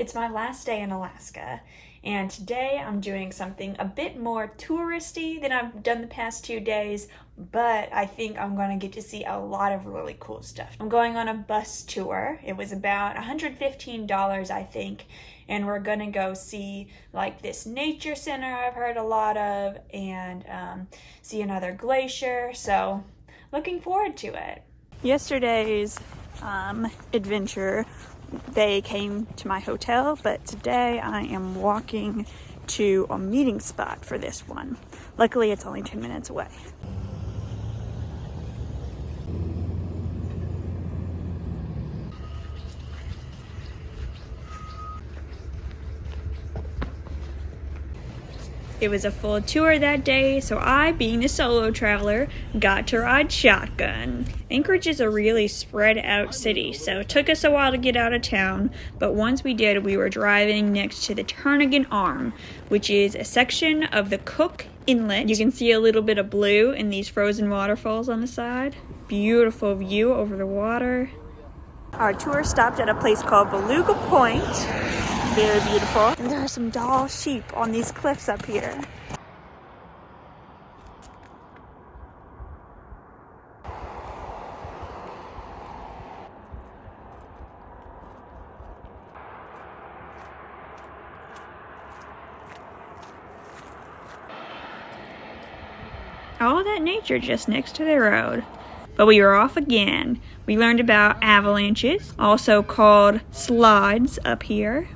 It's my last day in Alaska, and today I'm doing something a bit more touristy than I've done the past 2 days, but I think I'm going to get to see a lot of really cool stuff. I'm going on a bus tour. It was about $115, I think, and we're going to go see like this nature center I've heard a lot of, and see another glacier, so looking forward to it. Yesterday's adventure, they came to my hotel, but today I am walking to a meeting spot for this one. Luckily, it's only 10 minutes away. It was a full tour that day, so I, being a solo traveler, got to ride shotgun. Anchorage is a really spread out city, so it took us a while to get out of town, but once we did, we were driving next to the Turnagain Arm, which is a section of the Cook Inlet. You can see a little bit of blue in these frozen waterfalls on the side. Beautiful view over the water. Our tour stopped at a place called Beluga Point. Very beautiful. And there are some dall sheep on these cliffs up here. All that nature just next to the road. But we were off again. We learned about avalanches, also called slides up here.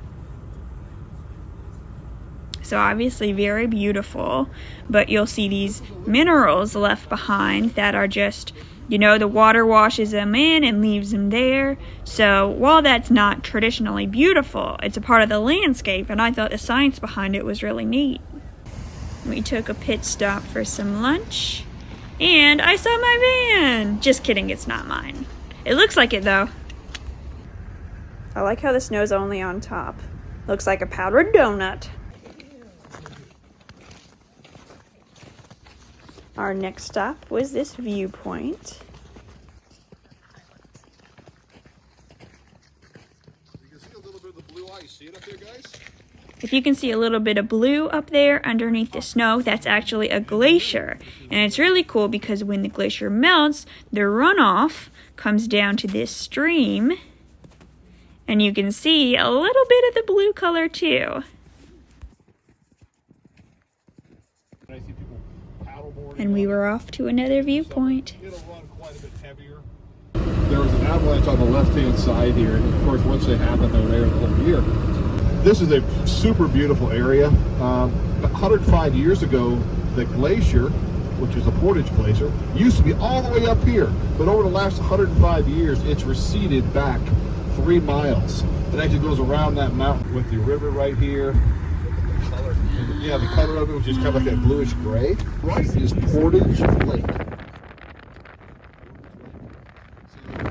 So obviously very beautiful, but you'll see these minerals left behind that are just, you know, the water washes them in and leaves them there. So while that's not traditionally beautiful, it's a part of the landscape, and I thought the science behind it was really neat. We took a pit stop for some lunch, and I saw my van! Just kidding, it's not mine. It looks like it though. I like how the snow's only on top. Looks like a powdered donut. Our next stop was this viewpoint. You can see a little bit of the blue ice. See it up there, guys? If you can see a little bit of blue up there underneath the snow, that's actually a glacier. And it's really cool because when the glacier melts, the runoff comes down to this stream. And you can see a little bit of the blue color too. And we were off to another viewpoint. It'll run quite a bit heavier. There was an avalanche on the left-hand side here, and of course, once they happen, they're there the whole year. This is a super beautiful area. 105 years ago, the glacier, which is the Portage Glacier, used to be all the way up here, but over the last 105 years, it's receded back 3 miles. It actually goes around that mountain with the river right here. Yeah, the color of it, which is kind of like that bluish gray. Right is Portage Lake.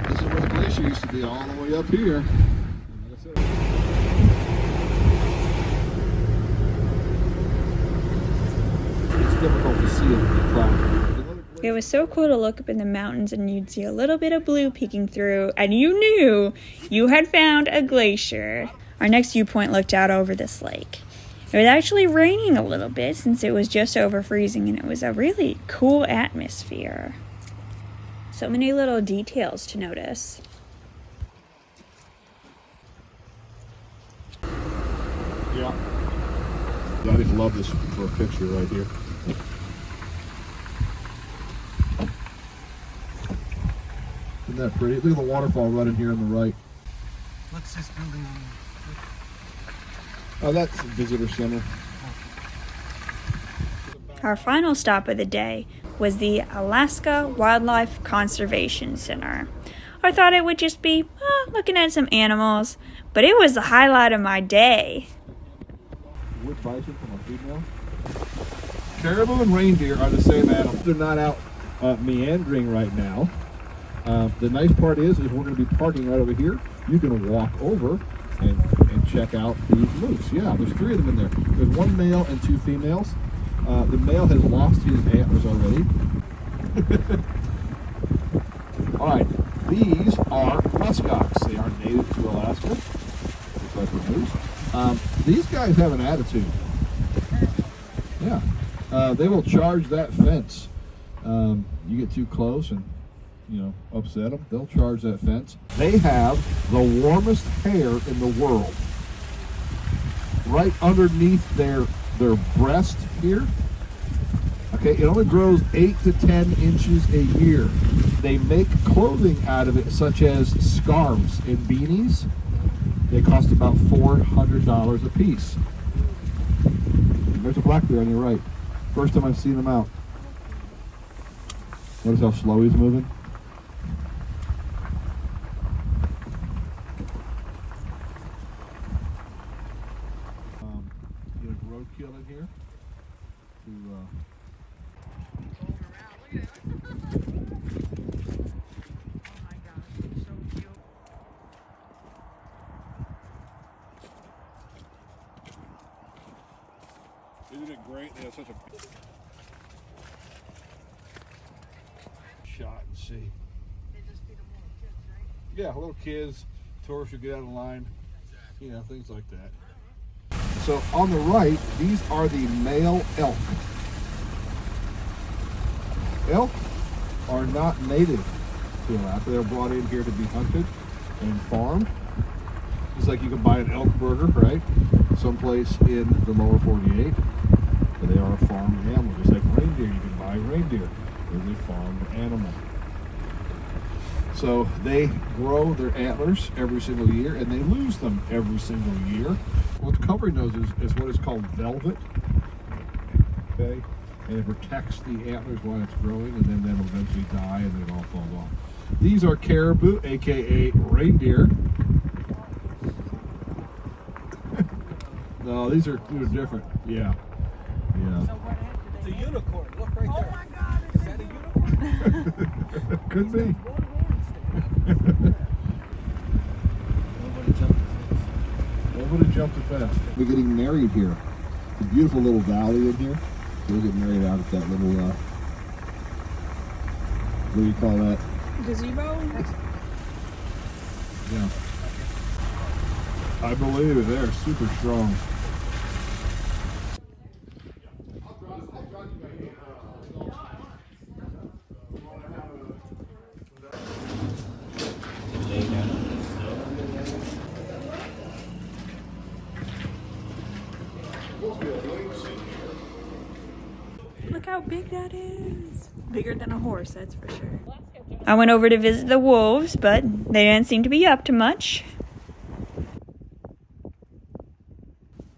This is where the glacier used to be, all the way up here. It's difficult to see it in the cloud. It was so cool to look up in the mountains and you'd see a little bit of blue peeking through, and you knew you had found a glacier. Our next viewpoint looked out over this lake. It was actually raining a little bit since it was just over freezing, and it was a really cool atmosphere. So many little details to notice. Yeah. I just love this for a picture right here. Isn't that pretty? Look at the waterfall running here on the right. What's this building? Oh, that's the visitor center. Our final stop of the day was the Alaska Wildlife Conservation Center. I thought it would just be looking at some animals, but it was the highlight of my day. Wood bison from a female. Caribou and reindeer are the same animal. They're not out meandering right now. The nice part is we're going to be parking right over here. You can walk over and check out these moose. Yeah, there's 3 of them in there. There's 1 male and 2 females. The male has lost his antlers already. All right, these are muskox. They are native to Alaska. Looks I produce. These guys have an attitude. Yeah. They will charge that fence. You get too close and, you know, upset them, they'll charge that fence. They have the warmest hair in the world. Right underneath their breast here. Okay, it only grows 8 to 10 inches a year. They make clothing out of it, such as scarves and beanies. They cost about $400 a piece. There's a black bear on your right. First time I've seen him out. Notice how slow he's moving? Get a roadkill in here to Isn't it great? They have such a shot and see. They just feed them little kids, right? Yeah, little kids, tourists should get out of line, you know, things like that. So on the right, these are the male elk. Elk are not native to Alaska. They're brought in here to be hunted and farmed. Just like you can buy an elk burger, right? Someplace in the lower 48. But they are a farmed animal, just like reindeer. You can buy reindeer. They're a farmed animal. So they grow their antlers every single year, and they lose them every single year. What's covering those is what is called velvet. Okay, and it protects the antlers while it's growing, and then they'll eventually die, and then it all falls off. These are caribou, aka reindeer. No, these are different. Yeah, yeah. It's a unicorn. Look right there. Oh my God! Is that a unicorn? Could be. Nobody jumped the fence. We're getting married here. It's a beautiful little valley in here. We'll get married out at that little, what do you call that? Gazebo? Yeah. I believe it. They're super strong. Look how big that is. Bigger than a horse, that's for sure. I went over to visit the wolves, but they didn't seem to be up to much.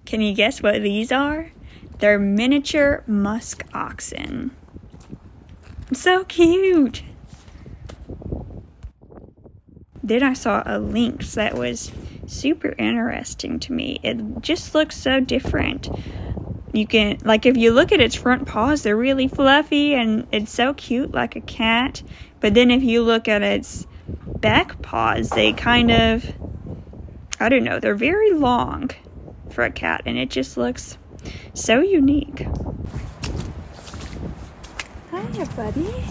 Can you guess what these are? They're miniature musk oxen. So cute. Then I saw a lynx that was super interesting to me. It just looks so different. You can, like, if you look at its front paws, they're really fluffy and it's so cute, like a cat. But then if you look at its back paws, they kind of, I don't know, they're very long for a cat, and it just looks so unique. Hiya, buddy.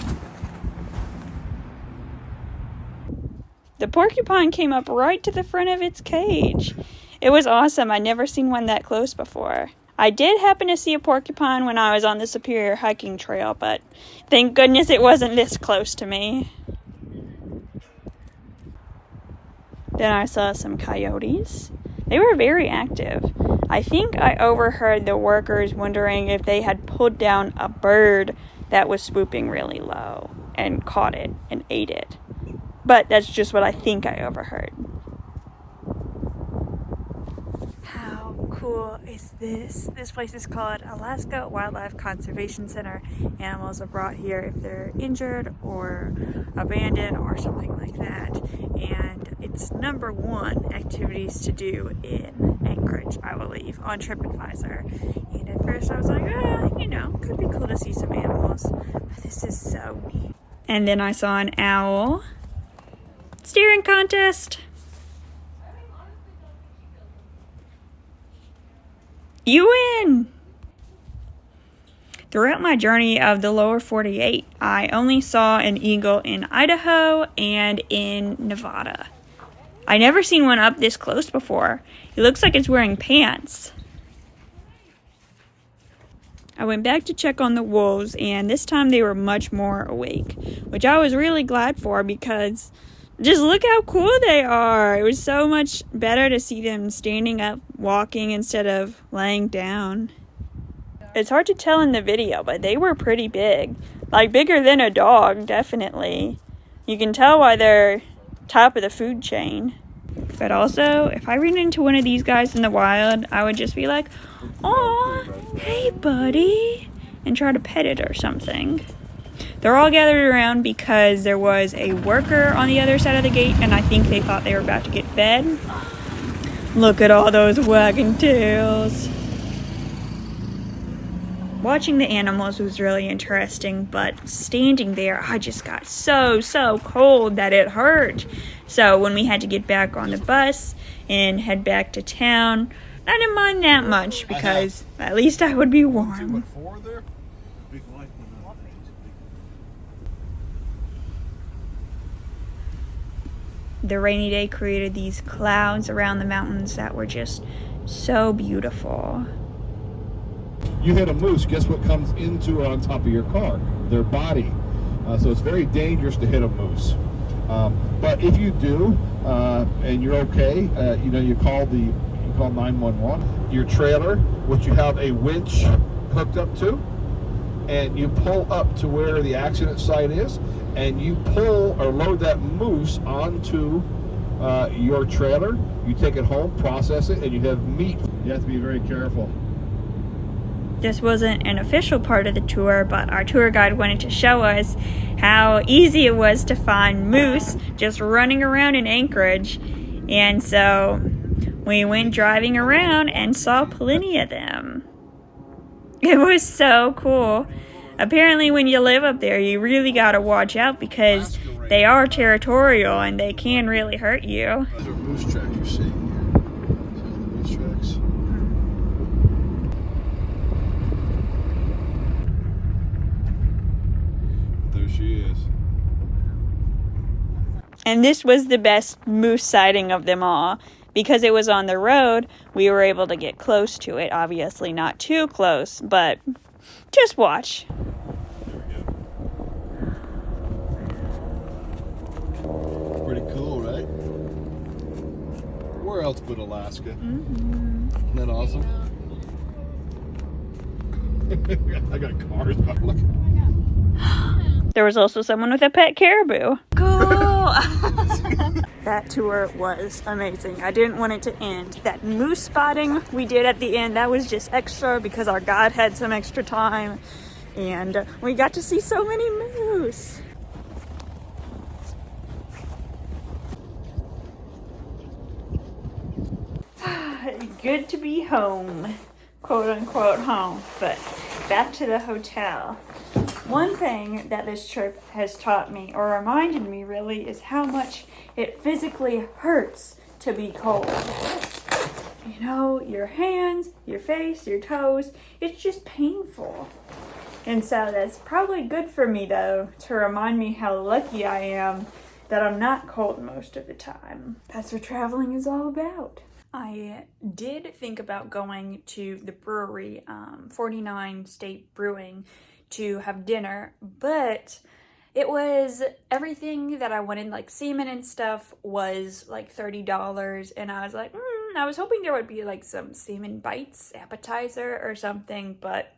The porcupine came up right to the front of its cage. It was awesome. I'd never seen one that close before. I did happen to see a porcupine when I was on the Superior hiking trail, but thank goodness it wasn't this close to me. Then I saw some coyotes. They were very active. I think I overheard the workers wondering if they had pulled down a bird that was swooping really low and caught it and ate it. But that's just what I think I overheard. How cool is this? This place is called Alaska Wildlife Conservation Center. Animals are brought here if they're injured or abandoned or something like that. And it's #1 activities to do in Anchorage, I believe, on TripAdvisor. And at first I was like, you know, could be cool to see some animals. But this is so neat. And then I saw an owl. Steering contest. You win! Throughout my journey of the lower 48, I only saw an eagle in Idaho and in Nevada. I never seen one up this close before. It looks like it's wearing pants. I went back to check on the wolves, and this time they were much more awake, which I was really glad for because just look how cool they are. It was so much better to see them standing up, walking instead of laying down. It's hard to tell in the video, but they were pretty big. Like bigger than a dog, definitely. You can tell why they're top of the food chain. But also, if I ran into one of these guys in the wild, I would just be like, "Aw, hey buddy," and try to pet it or something. They're all gathered around because there was a worker on the other side of the gate, and I think they thought they were about to get fed. Look at all those wagging tails. Watching the animals was really interesting, but standing there, I just got so cold that it hurt. So when we had to get back on the bus and head back to town, I didn't mind that much because at least I would be warm. The rainy day created these clouds around the mountains that were just so beautiful. You hit a moose, guess what comes into or on top of your car? Their body. So it's very dangerous to hit a moose. But if you do, and you're okay, you call 911. Your trailer, which you have a winch hooked up to, and you pull up to where the accident site is, and you pull or load that moose onto your trailer. You take it home, process it, and you have meat. You have to be very careful. This wasn't an official part of the tour, but our tour guide wanted to show us how easy it was to find moose just running around in Anchorage. And so we went driving around and saw plenty of them. It was so cool. Apparently when you live up there, you really gotta watch out because they are territorial and they can really hurt you. Those are moose tracks you're seeing here. See the moose tracks? There she is. And this was the best moose sighting of them all. Because it was on the road, we were able to get close to it. Obviously not too close, but just watch. Pretty cool, right? Where else but Alaska? Mm-hmm. Isn't that awesome? I got cars. Look. There was also someone with a pet caribou. Cool! That tour was amazing. I didn't want it to end. That moose spotting we did at the end, that was just extra because our guide had some extra time. And we got to see so many moose. Good to be home. Quote unquote home. But back to the hotel. One thing that this trip has taught me, or reminded me really, is how much it physically hurts to be cold. You know, your hands, your face, your toes, it's just painful. And so that's probably good for me though, to remind me how lucky I am that I'm not cold most of the time. That's what traveling is all about. I did think about going to the brewery, 49 State Brewing, to have dinner, but it was everything that I wanted, like seamen and stuff was like $30, and I was like, I was hoping there would be like some seamen bites appetizer or something, but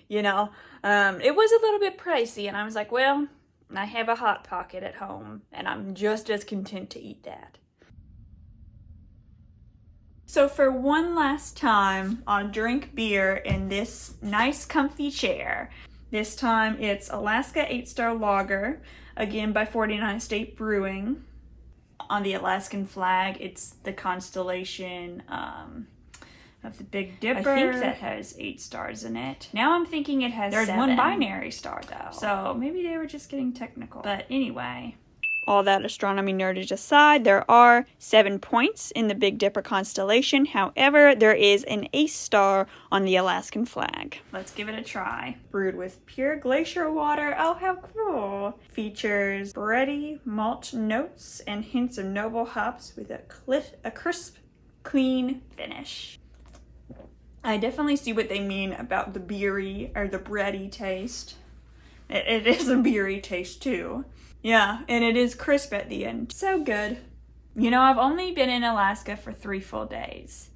you know, it was a little bit pricey, and I was like, well, I have a Hot Pocket at home, and I'm just as content to eat that. So for one last time, I'll drink beer in this nice comfy chair. This time it's Alaska 8-Star Lager, again by 49 State Brewing. On the Alaskan flag, it's the constellation of the Big Dipper. I think that has 8 stars in it. Now I'm thinking it has 7. There's one binary star though. So maybe they were just getting technical. But anyway, All that astronomy nerdage aside, there are 7 points in the Big Dipper constellation. However, there is an ace star on the Alaskan flag. Let's give it a try. Brewed with pure glacier water. Oh, how cool. Features bready malt notes and hints of noble hops with a crisp, clean finish. I definitely see what they mean about the beery or the bready taste. It is a beery taste too. Yeah, and it is crisp at the end. So good. You know, I've only been in Alaska for 3 full days.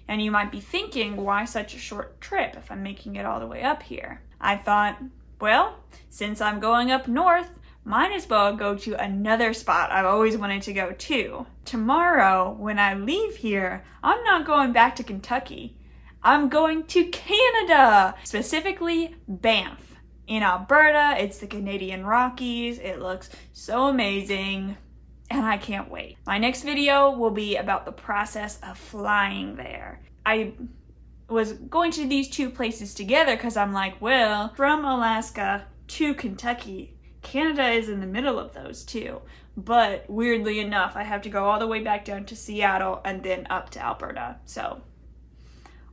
And you might be thinking, why such a short trip if I'm making it all the way up here? I thought, well, since I'm going up north, might as well go to another spot I've always wanted to go to. Tomorrow, when I leave here, I'm not going back to Kentucky. I'm going to Canada, specifically Banff. In Alberta, it's the Canadian Rockies. It looks so amazing, and I can't wait. My next video will be about the process of flying there. I was going to these 2 places together because I'm like, well, from Alaska to Kentucky, Canada is in the middle of those 2. But weirdly enough, I have to go all the way back down to Seattle and then up to Alberta. So,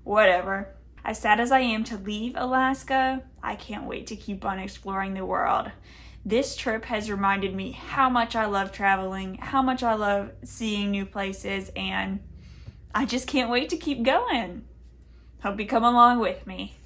whatever. As sad as I am to leave Alaska, I can't wait to keep on exploring the world. This trip has reminded me how much I love traveling, how much I love seeing new places, and I just can't wait to keep going. Hope you come along with me.